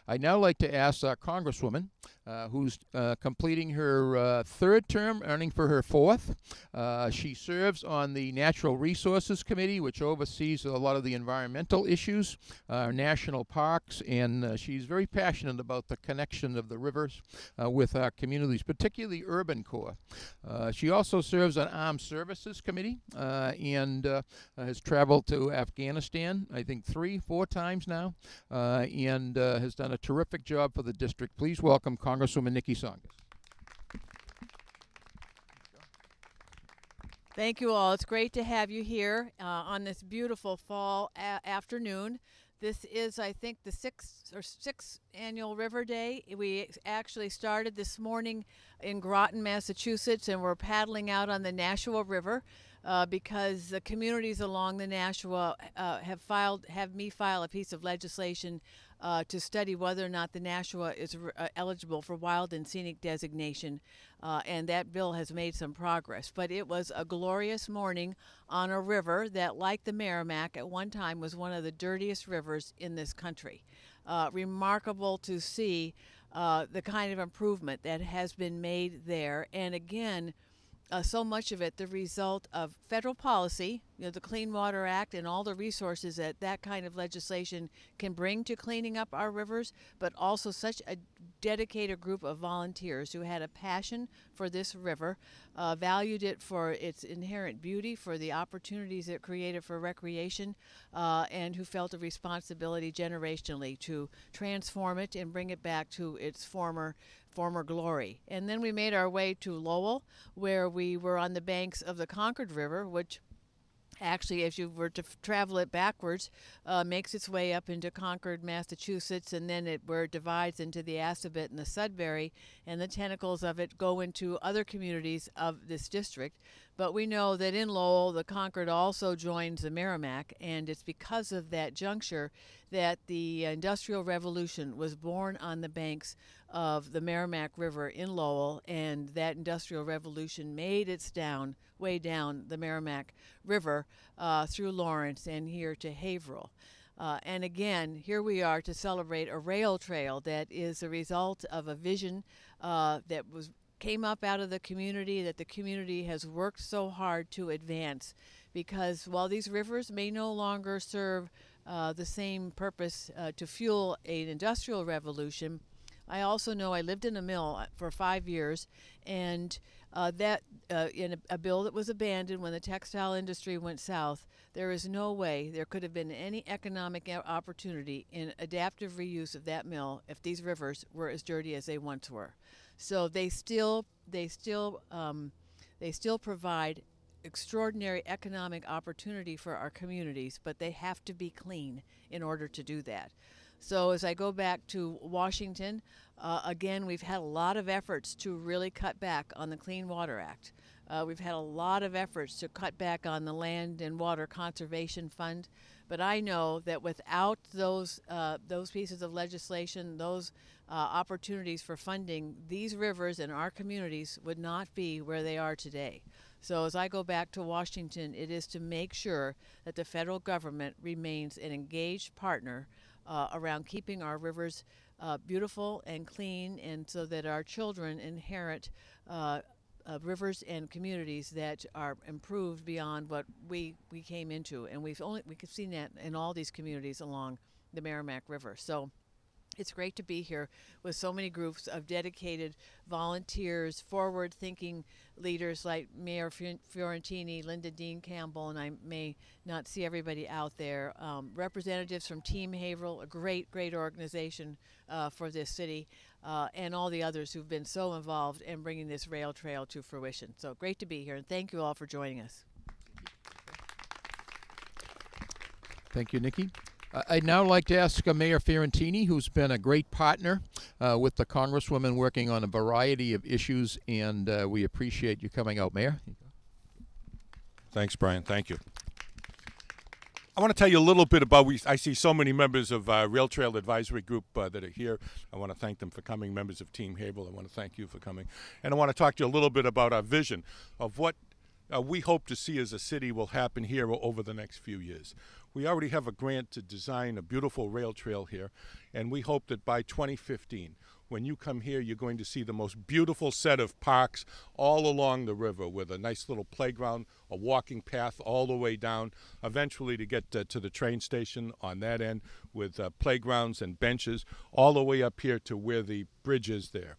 I'd now like to ask our Congresswoman, who's completing her third term, earning for her fourth. She serves on the Natural Resources Committee, which oversees a lot of the environmental issues, national parks, and she's very passionate about the connection of the rivers with our communities, particularly urban core. She also serves on Armed Services Committee and has traveled to Afghanistan, I think 3-4 times now, and has done a terrific job for the district. Please welcome Congresswoman Tsongas. Thank you all. It's great to have you here on this beautiful fall afternoon. This is, I think, the sixth annual River Day. We actually started this morning in Groton, Massachusetts, and we're paddling out on the Nashua River because the communities along the Nashua have me file a piece of legislation to study whether or not the Nashua is eligible for wild and scenic designation, and that bill has made some progress. But it was a glorious morning on a river that, like the Merrimack, at one time was one of the dirtiest rivers in this country. Remarkable to see the kind of improvement that has been made there, and again, so much of it the result of federal policy, the Clean Water Act and all the resources that kind of legislation can bring to cleaning up our rivers, but also such a dedicated group of volunteers who had a passion for this river, valued it for its inherent beauty, for the opportunities it created for recreation, and who felt a responsibility generationally to transform it and bring it back to its former glory. And then we made our way to Lowell, where we were on the banks of the Concord River, which actually, if you were to travel it backwards, makes its way up into Concord, Massachusetts, and then where it divides into the Assabet and the Sudbury, and the tentacles of it go into other communities of this district. But we know that in Lowell, the Concord also joins the Merrimack, and it's because of that juncture that the Industrial Revolution was born on the banks of the Merrimack River in Lowell, and that Industrial Revolution made its way down the Merrimack River through Lawrence and here to Haverhill. And again, here we are to celebrate a rail trail that is a result of a vision that came up out of the community, that the community has worked so hard to advance. Because while these rivers may no longer serve the same purpose to fuel an industrial revolution, I also know I lived in a mill for 5 years, and in a bill that was abandoned when the textile industry went south, there is no way there could have been any economic opportunity in adaptive reuse of that mill if these rivers were as dirty as they once were. So they still provide extraordinary economic opportunity for our communities, but they have to be clean in order to do that. So as I go back to Washington, again, we've had a lot of efforts to really cut back on the Clean Water Act. We've had a lot of efforts to cut back on the Land and Water Conservation Fund. But I know that without those pieces of legislation, those opportunities for funding, these rivers and our communities would not be where they are today. So as I go back to Washington, it is to make sure that the federal government remains an engaged partner around keeping our rivers beautiful and clean, and so that our children inherit rivers and communities that are improved beyond what we came into. And we've seen that in all these communities along the Merrimack River. So it's great to be here with so many groups of dedicated volunteers, forward-thinking leaders like Mayor Fiorentini, Linda Dean Campbell, and I may not see everybody out there. Representatives from Team Haverhill, a great organization for this city, and all the others who've been so involved in bringing this rail trail to fruition. So great to be here, and thank you all for joining us. Thank you, Nikki. I'd now like to ask Mayor Fiorentini, who's been a great partner with the Congresswoman, working on a variety of issues, and we appreciate you coming out, Mayor. Thanks, Brian. Thank you. I want to tell you a little bit about, I see so many members of Rail Trail Advisory Group that are here. I want to thank them for coming, members of Team Haverhill. I want to thank you for coming. And I want to talk to you a little bit about our vision of what we hope to see as a city will happen here over the next few years. We already have a grant to design a beautiful rail trail here, and we hope that by 2015, when you come here, you're going to see the most beautiful set of parks all along the river with a nice little playground, a walking path all the way down, eventually to get to the train station on that end with playgrounds and benches all the way up here to where the bridge is there.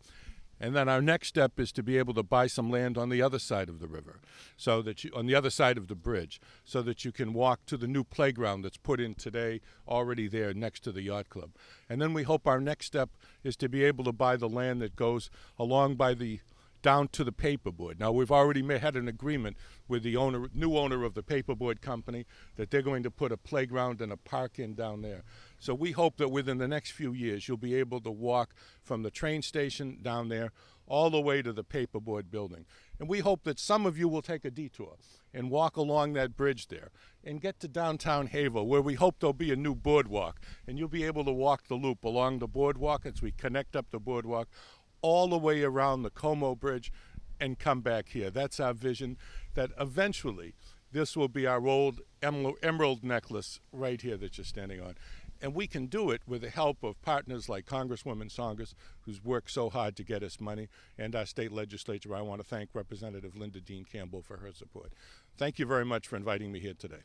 And then our next step is to be able to buy some land on the other side of the river, so that on the other side of the bridge, so that you can walk to the new playground that's put in today, already there next to the yacht club. And then we hope our next step is to be able to buy the land that goes along by the down to the paperboard. Now, we've already had an agreement with the new owner of the paperboard company that they're going to put a playground and a park in down there. So we hope that within the next few years, you'll be able to walk from the train station down there all the way to the paperboard building. And we hope that some of you will take a detour and walk along that bridge there and get to downtown Haverhill, where we hope there'll be a new boardwalk. And you'll be able to walk the loop along the boardwalk as we connect up the boardwalk all the way around the Como Bridge and come back here. That's our vision, that eventually this will be our old emerald necklace right here that you're standing on. And we can do it with the help of partners like Congresswoman Tsongas, who's worked so hard to get us money, and our state legislature. I want to thank Representative Linda Dean Campbell for her support. Thank you very much for inviting me here today.